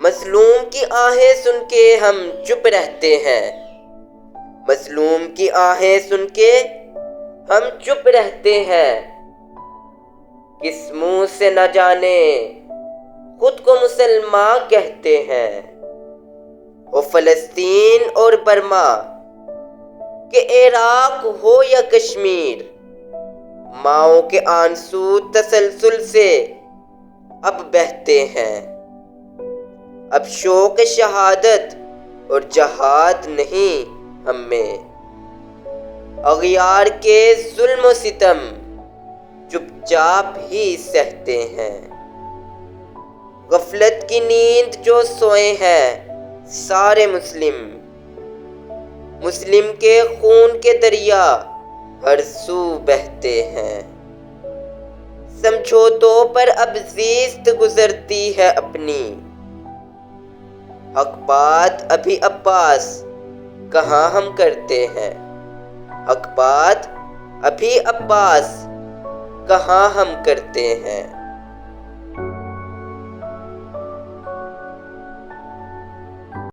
مظلوم کی آہیں سن کے ہم چپ رہتے ہیں، مظلوم کی آہیں سن کے ہم چپ رہتے ہیں، کس منہ سے نہ جانے خود کو مسلمان کہتے ہیں۔ وہ فلسطین اور برما کہ عراق ہو یا کشمیر، ماؤں کے آنسو تسلسل سے اب بہتے ہیں۔ اب شوق شہادت اور جہاد نہیں ہم میں، اغیار کے ظلم و ستم چپ چاپ ہی سہتے ہیں۔ غفلت کی نیند جو سوئے ہیں سارے مسلم، مسلم کے خون کے دریا ہر سو بہتے ہیں۔ سمجھوتوں پر اب زیست گزرتی ہے اپنی، حق بات ابھی عباس کہاں ہم کرتے ہیں، حق بات ابھی عباس کہاں ہم کرتے ہیں۔